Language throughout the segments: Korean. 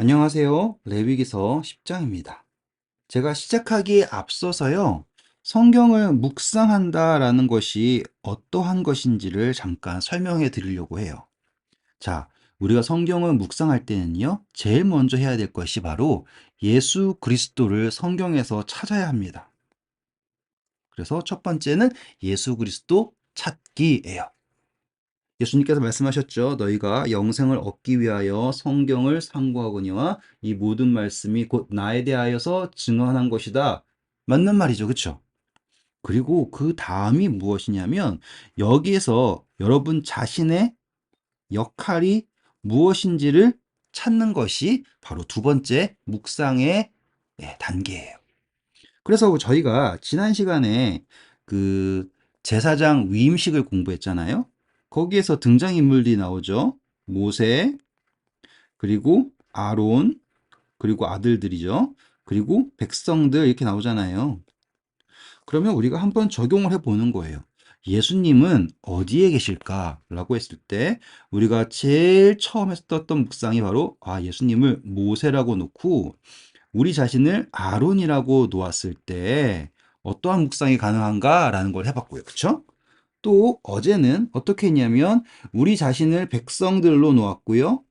안녕하세요. 레위기서 10장입니다. 제가 시작하기에 앞서서요, 성경을 묵상한다라는 것이 어떠한 것인지를 잠깐 설명해 드리려고 해요. 자, 우리가 성경을 묵상할 때는요, 제일 먼저 해야 될 것이 바로 예수 그리스도를 성경에서 찾아야 합니다. 그래서 첫 번째는 예수 그리스도 찾기예요. 예수님께서 말씀하셨죠. 너희가 영생을 얻기 위하여 성경을 상고하거니와 이 모든 말씀이 곧 나에 대하여서 증언한 것이다. 맞는 말이죠. 그렇죠? 그리고 그 다음이 무엇이냐면 여기에서 여러분 자신의 역할이 무엇인지를 찾는 것이 바로 두 번째 묵상의 단계예요. 그래서 저희가 지난 시간에 그 제사장 위임식을 공부했잖아요. 거기에서 등장인물들이 나오죠. 모세, 그리고 아론, 그리고 아들들이죠. 그리고 백성들 이렇게 나오잖아요. 그러면 우리가 한번 적용을 해보는 거예요. 예수님은 어디에 계실까라고 했을 때 우리가 제일 처음 했었던 묵상이 바로 예수님을 모세라고 놓고 우리 자신을 아론이라고 놓았을 때 어떠한 묵상이 가능한가라는 걸 해봤고요. 그쵸? 또 어제는 어떻게 했냐면 우리 자신을 백성들로 놓았고요.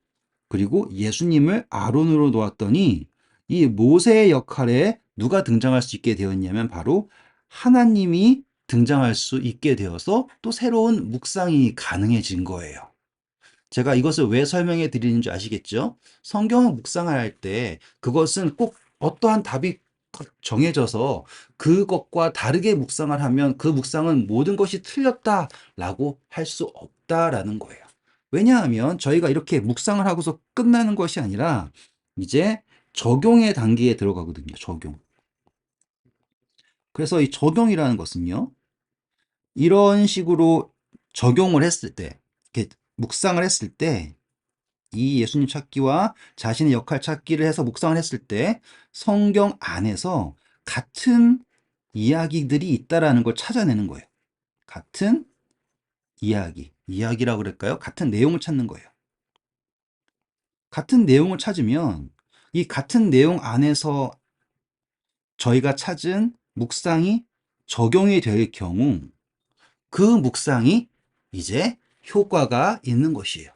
그리고 예수님을 아론으로 놓았더니 이 모세의 역할에 누가 등장할 수 있게 되었냐면 바로 하나님이 등장할 수 있게 되어서 또 새로운 묵상이 가능해진 거예요. 제가 이것을 왜 설명해 드리는지 아시겠죠? 성경을 묵상할 때 그것은 꼭 어떠한 답이 정해져서 그것과 다르게 묵상을 하면 그 묵상은 모든 것이 틀렸다라고 할 수 없다라는 거예요. 왜냐하면 저희가 이렇게 묵상을 하고서 끝나는 것이 아니라 이제 적용의 단계에 들어가거든요. 적용. 그래서 이 적용이라는 것은요. 이런 식으로 적용을 했을 때, 이렇게 묵상을 했을 때 이 예수님 찾기와 자신의 역할 찾기를 해서 묵상을 했을 때 성경 안에서 같은 이야기들이 있다라는 걸 찾아내는 거예요. 같은 이야기라고 그럴까요? 같은 내용을 찾는 거예요. 같은 내용을 찾으면 이 같은 내용 안에서 저희가 찾은 묵상이 적용이 될 경우 그 묵상이 이제 효과가 있는 것이에요.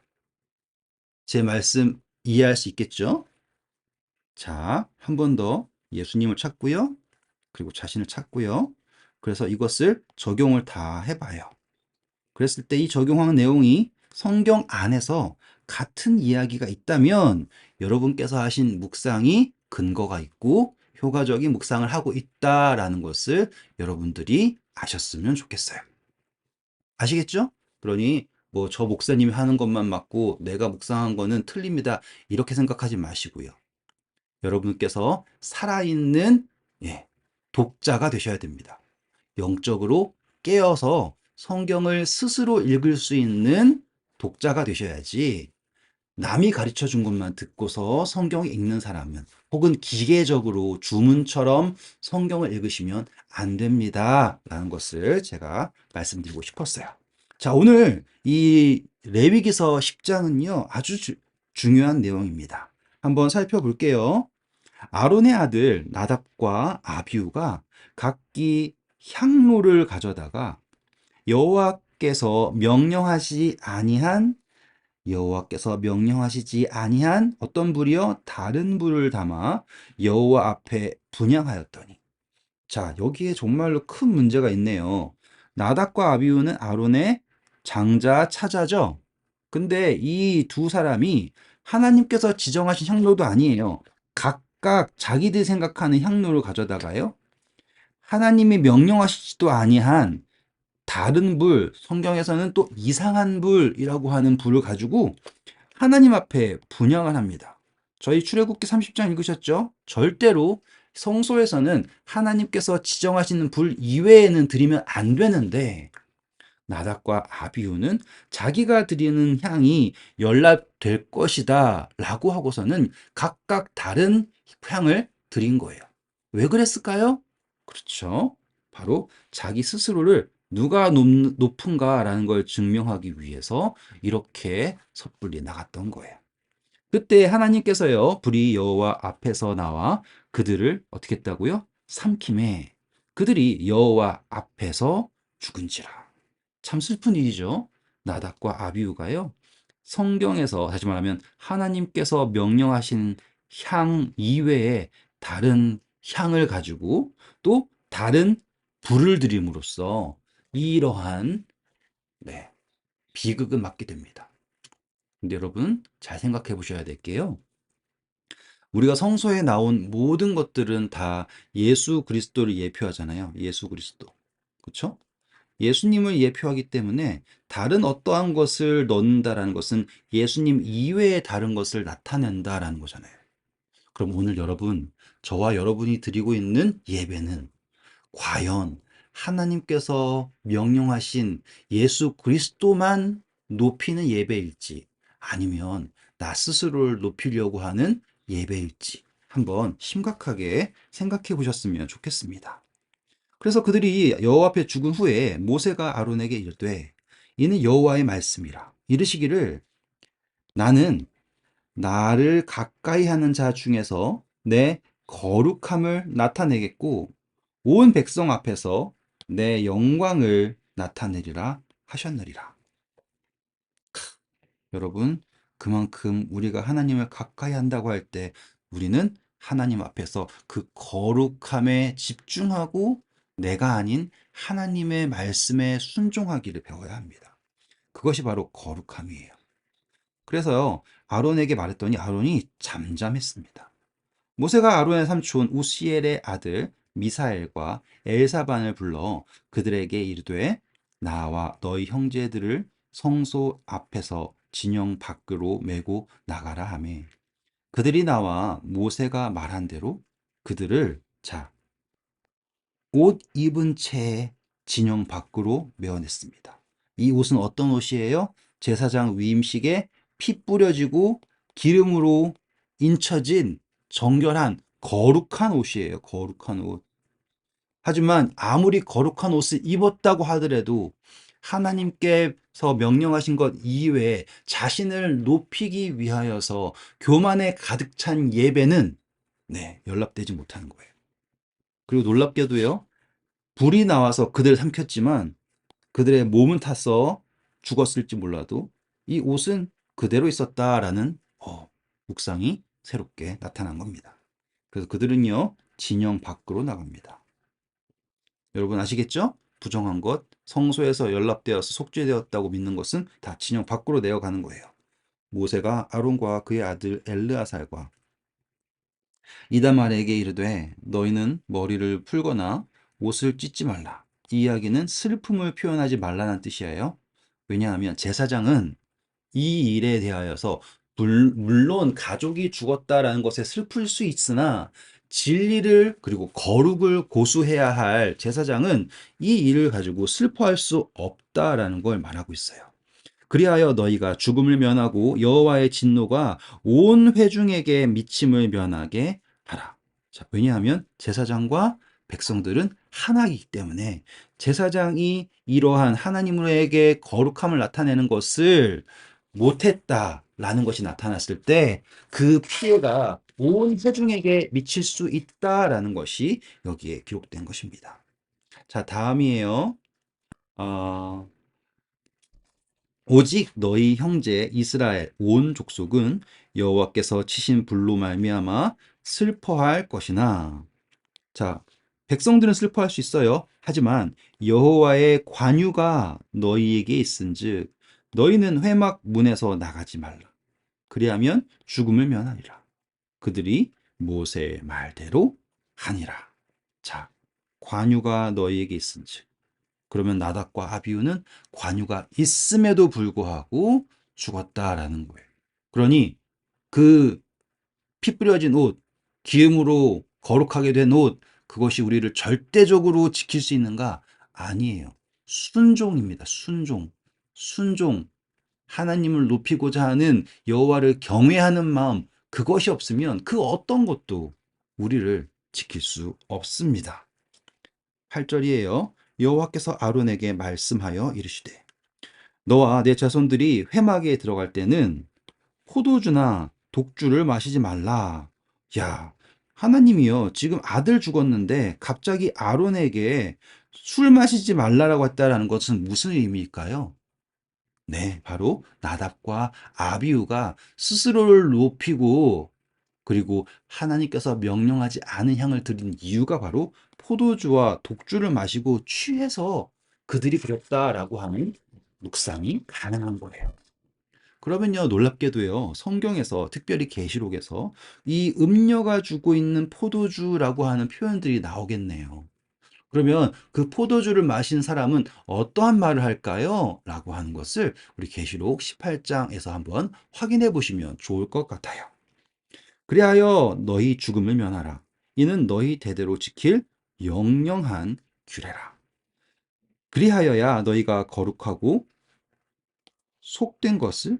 제 말씀 이해할 수 있겠죠? 자, 한 번 더 예수님을 찾고요. 그리고 자신을 찾고요. 그래서 이것을 적용을 다 해봐요. 그랬을 때 이 적용하는 내용이 성경 안에서 같은 이야기가 있다면 여러분께서 하신 묵상이 근거가 있고 효과적인 묵상을 하고 있다라는 것을 여러분들이 아셨으면 좋겠어요. 아시겠죠? 그러니 뭐 저 목사님이 하는 것만 맞고 내가 묵상한 거는 틀립니다. 이렇게 생각하지 마시고요. 여러분께서 살아있는 독자가 되셔야 됩니다. 영적으로 깨어서 성경을 스스로 읽을 수 있는 독자가 되셔야지 남이 가르쳐 준 것만 듣고서 성경을 읽는 사람은 혹은 기계적으로 주문처럼 성경을 읽으시면 안 됩니다. 라는 것을 제가 말씀드리고 싶었어요. 자, 오늘 이 레위기서 10장은요, 아주 중요한 내용입니다. 한번 살펴볼게요. 아론의 아들 나답과 아비후가 각기 향로를 가져다가 여호와께서 명령하시 아니한 여호와께서 명령하시지 아니한 어떤 불이요 다른 불을 담아 여호와 앞에 분향하였더니 자 여기에 정말로 큰 문제가 있네요. 나답과 아비후는 아론의 장자 차자죠. 근데 이 두 사람이 하나님께서 지정하신 향로도 아니에요. 각각 자기들이 생각하는 향로를 가져다가요. 하나님이 명령하시지도 아니한 다른 불, 성경에서는 또 이상한 불이라고 하는 불을 가지고 하나님 앞에 분향을 합니다. 저희 출애굽기 30장 읽으셨죠? 절대로 성소에서는 하나님께서 지정하시는 불 이외에는 드리면 안 되는데 나답과 아비후는 자기가 드리는 향이 연락될 것이다 라고 하고서는 각각 다른 향을 드린 거예요. 왜 그랬을까요? 그렇죠. 바로 자기 스스로를 누가 높은가라는 걸 증명하기 위해서 이렇게 섣불리 나갔던 거예요. 그때 하나님께서요, 불이 여호와 앞에서 나와 그들을 어떻게 했다고요? 삼킴에 그들이 여호와 앞에서 죽은지라. 참 슬픈 일이죠. 나답과 아비후가요. 성경에서 다시 말하면 하나님께서 명령하신 향 이외에 다른 향을 가지고 또 다른 불을 들임으로써 이러한 네, 비극을 맞게 됩니다. 근데 여러분 잘 생각해 보셔야 될 게요. 우리가 성서에 나온 모든 것들은 다 예수 그리스도를 예표하잖아요. 예수 그리스도. 그렇죠? 예수님을 예표하기 때문에 다른 어떠한 것을 넣는다라는 것은 예수님 이외의 다른 것을 나타낸다라는 거잖아요. 그럼 오늘 여러분, 저와 여러분이 드리고 있는 예배는 과연 하나님께서 명령하신 예수 그리스도만 높이는 예배일지 아니면 나 스스로를 높이려고 하는 예배일지 한번 심각하게 생각해 보셨으면 좋겠습니다. 그래서 그들이 여호와 앞에 죽은 후에 모세가 아론에게 이르되 이는 여호와의 말씀이라 이르시기를 나는 나를 가까이 하는 자 중에서 내 거룩함을 나타내겠고 온 백성 앞에서 내 영광을 나타내리라 하셨느니라. 여러분, 그만큼 우리가 하나님을 가까이 한다고 할 때 우리는 하나님 앞에서 그 거룩함에 집중하고 내가 아닌 하나님의 말씀에 순종하기를 배워야 합니다. 그것이 바로 거룩함이에요. 그래서요, 아론에게 말했더니 아론이 잠잠했습니다. 모세가 아론의 삼촌 우시엘의 아들 미사엘과 엘사반을 불러 그들에게 이르되 나와 너희 형제들을 성소 앞에서 진영 밖으로 메고 나가라 하며 그들이 나와 모세가 말한 대로 그들을 옷 입은 채 진영 밖으로 메어냈습니다. 이 옷은 어떤 옷이에요? 제사장 위임식에 피 뿌려지고 기름으로 인쳐진 정결한 거룩한 옷이에요. 거룩한 옷. 하지만 아무리 거룩한 옷을 입었다고 하더라도 하나님께서 명령하신 것 이외에 자신을 높이기 위하여서 교만에 가득 찬 예배는 연락되지 못하는 거예요. 그리고 놀랍게도요. 불이 나와서 그들을 삼켰지만 그들의 몸은 타서 죽었을지 몰라도 이 옷은 그대로 있었다라는 묵상이 새롭게 나타난 겁니다. 그래서 그들은요, 진영 밖으로 나갑니다. 여러분 아시겠죠? 부정한 것, 성소에서 연락되어서 속죄되었다고 믿는 것은 다 진영 밖으로 내어가는 거예요. 모세가 아론과 그의 아들 엘르아살과 이다말에게 이르되 너희는 머리를 풀거나 옷을 찢지 말라. 이 이야기는 슬픔을 표현하지 말라는 뜻이에요. 왜냐하면 제사장은 이 일에 대하여서 물론 가족이 죽었다라는 것에 슬플 수 있으나 진리를 그리고 거룩을 고수해야 할 제사장은 이 일을 가지고 슬퍼할 수 없다라는 걸 말하고 있어요. 그리하여 너희가 죽음을 면하고 여호와의 진노가 온 회중에게 미침을 면하게 하라. 자, 왜냐하면 제사장과 백성들은 하나이기 때문에 제사장이 이러한 하나님에게 거룩함을 나타내는 것을 못했다라는 것이 나타났을 때 그 피해가 온 회중에게 미칠 수 있다라는 것이 여기에 기록된 것입니다. 자, 다음이에요. 어, 오직 너희 형제 이스라엘 온 족속은 여호와께서 치신 불로 말미암아 슬퍼할 것이나 자 백성들은 슬퍼할 수 있어요. 하지만 여호와의 관유가 너희에게 있은즉 너희는 회막 문에서 나가지 말라. 그리하면 죽음을 면하리라. 그들이 모세의 말대로 하니라. 자 관유가 너희에게 있은즉 그러면 나답과 아비후는 관유가 있음에도 불구하고 죽었다라는 거예요. 그러니 그 피 뿌려진 옷, 기름으로 거룩하게 된 옷, 그것이 우리를 절대적으로 지킬 수 있는가? 아니에요. 순종입니다. 순종. 순종. 하나님을 높이고자 하는 여호와를 경외하는 마음, 그것이 없으면 그 어떤 것도 우리를 지킬 수 없습니다. 8절이에요. 여호와께서 아론에게 말씀하여 이르시되 너와 내 자손들이 회막에 들어갈 때는 포도주나 독주를 마시지 말라. 야, 하나님이요. 지금 아들 죽었는데 갑자기 아론에게 술 마시지 말라라고 했다라는 것은 무슨 의미일까요? 네, 바로 나답과 아비후가 스스로를 높이고 그리고 하나님께서 명령하지 않은 향을 드린 이유가 바로 포도주와 독주를 마시고 취해서 그들이 그랬다라고 하는 묵상이 가능한 거예요. 그러면요, 놀랍게도요, 성경에서, 특별히 계시록에서 이 음녀가 주고 있는 포도주라고 하는 표현들이 나오겠네요. 그러면 그 포도주를 마신 사람은 어떠한 말을 할까요? 라고 하는 것을 우리 계시록 18장에서 한번 확인해 보시면 좋을 것 같아요. 그리하여 너희 죽음을 면하라. 이는 너희 대대로 지킬 영영한 규례라. 그리하여야 너희가 거룩하고 속된 것을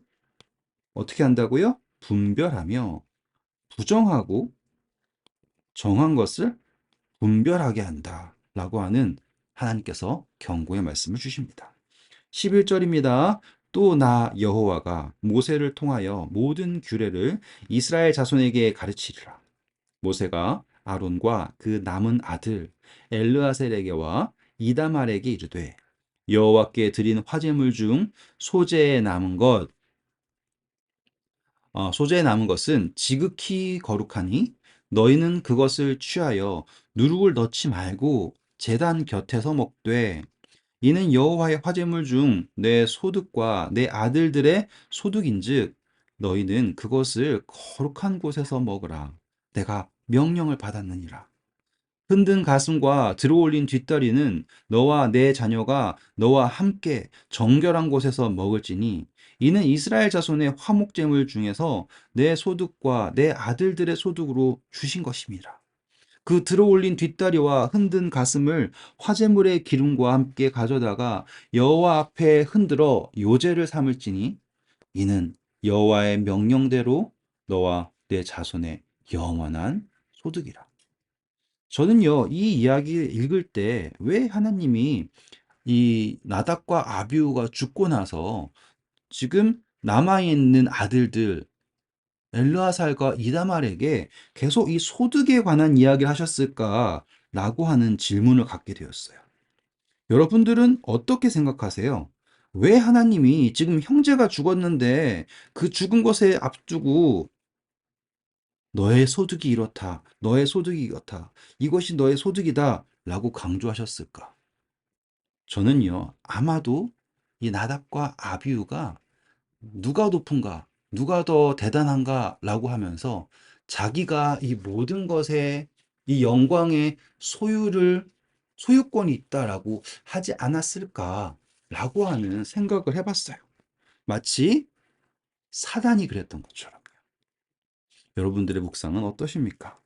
어떻게 한다고요? 분별하며 부정하고 정한 것을 분별하게 한다. 라고 하는 하나님께서 경고의 말씀을 주십니다. 11절입니다. 또 나 여호와가 모세를 통하여 모든 규례를 이스라엘 자손에게 가르치리라. 모세가 아론과 그 남은 아들 엘르아셀에게와 이다말에게 이르되 여호와께 드린 화제물 중 소재에 남은 것 소재에 남은 것은 지극히 거룩하니 너희는 그것을 취하여 누룩을 넣지 말고 제단 곁에서 먹되 이는 여호와의 화제물 중 내 소득과 내 아들들의 소득인즉 너희는 그것을 거룩한 곳에서 먹으라. 내가 명령을 받았느니라. 흔든 가슴과 들어올린 뒷다리는 너와 내 자녀가 너와 함께 정결한 곳에서 먹을지니 이는 이스라엘 자손의 화목제물 중에서 내 소득과 내 아들들의 소득으로 주신 것입니다. 그 들어올린 뒷다리와 흔든 가슴을 화제물의 기름과 함께 가져다가 여호와 앞에 흔들어 요제를 삼을지니 이는 여호와의 명령대로 너와 내 자손의 영원한 소득이라. 저는요, 이 이야기를 읽을 때 왜 하나님이 이 나답과 아비후가 죽고 나서 지금 남아있는 아들들 엘르아살과 이다말에게 계속 이 소득에 관한 이야기를 하셨을까라고 하는 질문을 갖게 되었어요. 여러분들은 어떻게 생각하세요? 왜 하나님이 지금 형제가 죽었는데 그 죽은 것에 앞두고 너의 소득이 이렇다, 너의 소득이 이렇다, 이것이 너의 소득이다 라고 강조하셨을까? 저는요, 아마도 이 나답과 아비후가 누가 높은가, 누가 더 대단한가 라고 하면서 자기가 이 모든 것에 이 영광의 소유권이 있다라고 하지 않았을까 라고 하는 생각을 해봤어요. 마치 사단이 그랬던 것처럼. 여러분들의 묵상은 어떠십니까?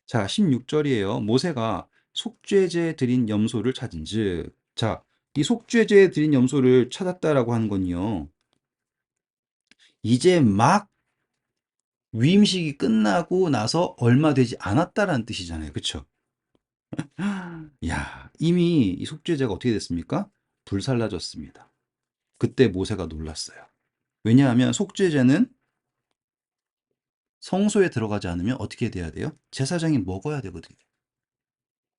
자, 16절이에요. 모세가 속죄제 드린 염소를 찾은즉, 자, 이 속죄제 드린 염소를 찾았다라고 하는 건요, 이제 막 위임식이 끝나고 나서 얼마 되지 않았다라는 뜻이잖아요. 그쵸? 야, 이미 이 속죄제가 어떻게 됐습니까? 불살라졌습니다. 그때 모세가 놀랐어요. 왜냐하면 속죄제는 성소에 들어가지 않으면 어떻게 돼야 돼요? 제사장이 먹어야 되거든요.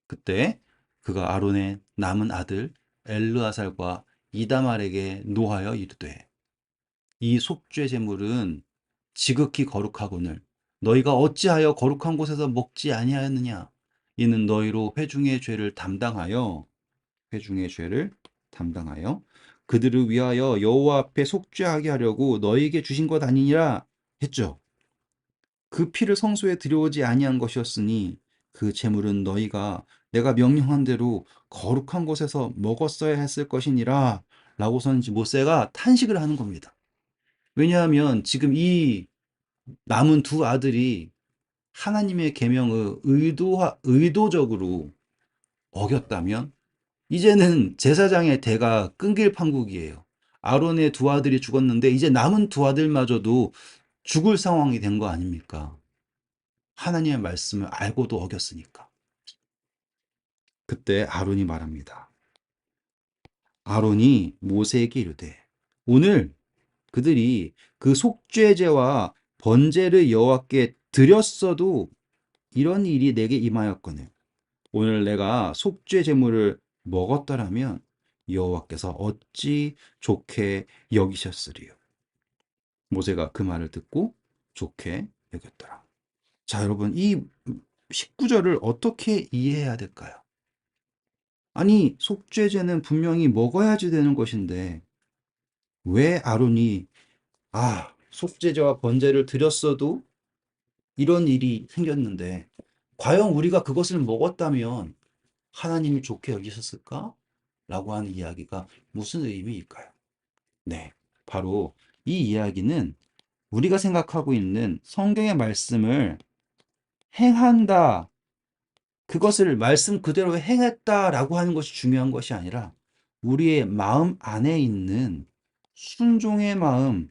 그때 그가 아론의 남은 아들 엘르아살과 이다말에게 노하여 이르되 이 속죄 제물은 지극히 거룩하거늘 너희가 어찌하여 거룩한 곳에서 먹지 아니하였느냐 이는 너희로 회중의 죄를 담당하여 그들을 위하여 여호와 앞에 속죄하게 하려고 너희에게 주신 것 아니니라 했죠. 그 피를 성소에 들여오지 아니한 것이었으니 그 제물은 너희가 내가 명령한 대로 거룩한 곳에서 먹었어야 했을 것이니라 라고선 모세가 탄식을 하는 겁니다. 왜냐하면 지금 이 남은 두 아들이 하나님의 계명을 의도적으로 어겼다면 이제는 제사장의 대가 끈길 판국이에요. 아론의 두 아들이 죽었는데 이제 남은 두 아들마저도 죽을 상황이 된 거 아닙니까? 하나님의 말씀을 알고도 어겼으니까. 그때 아론이 말합니다. 아론이 모세에게 이르되 오늘 그들이 그 속죄제와 번제를 여호와께 드렸어도 이런 일이 내게 임하였거늘 오늘 내가 속죄 제물을 먹었더라면 여호와께서 어찌 좋게 여기셨으리요. 모세가 그 말을 듣고 좋게 여겼더라. 자, 여러분, 이 19절을 어떻게 이해해야 될까요? 아니, 속죄제는 분명히 먹어야지 되는 것인데 왜 아론이 속죄제와 번제를 드렸어도 이런 일이 생겼는데 과연 우리가 그것을 먹었다면 하나님이 좋게 여기셨을까? 라고 하는 이야기가 무슨 의미일까요? 네, 바로 이 이야기는 우리가 생각하고 있는 성경의 말씀을 행한다, 그것을 말씀 그대로 행했다라고 하는 것이 중요한 것이 아니라 우리의 마음 안에 있는 순종의 마음,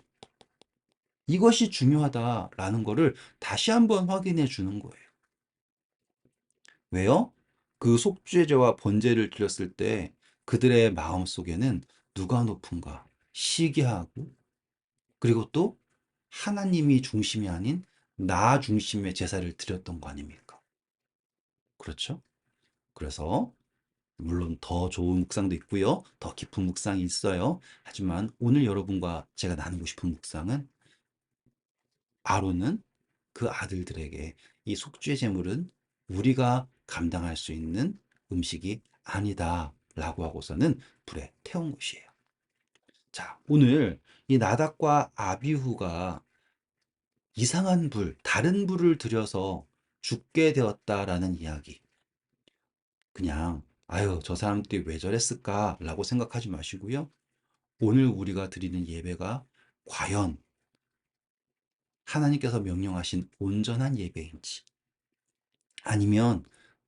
이것이 중요하다라는 것을 다시 한번 확인해 주는 거예요. 왜요? 그 속죄제와 번제를 드렸을 때 그들의 마음 속에는 누가 높은가 시기하고 그리고 또 하나님이 중심이 아닌 나 중심의 제사를 드렸던 거 아닙니까? 그렇죠? 그래서 물론 더 좋은 묵상도 있고요. 더 깊은 묵상이 있어요. 하지만 오늘 여러분과 제가 나누고 싶은 묵상은 아론은 그 아들들에게 이 속죄 제물은 우리가 감당할 수 있는 음식이 아니다 라고 하고서는 불에 태운 것이에요. 자, 오늘 이 나답과 아비후가 이상한 불, 다른 불을 들여서 죽게 되었다라는 이야기. 그냥 아유, 저 사람들이 왜 저랬을까? 라고 생각하지 마시고요. 오늘 우리가 드리는 예배가 과연 하나님께서 명령하신 온전한 예배인지 아니면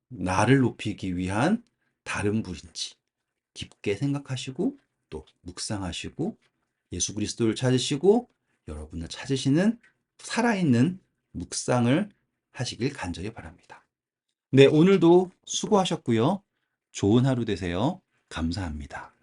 나를 높이기 위한 다른 불인지 깊게 생각하시고 또 묵상하시고 예수 그리스도를 찾으시고 여러분을 찾으시는 살아있는 묵상을 하시길 간절히 바랍니다. 네, 오늘도 수고하셨고요. 좋은 하루 되세요. 감사합니다.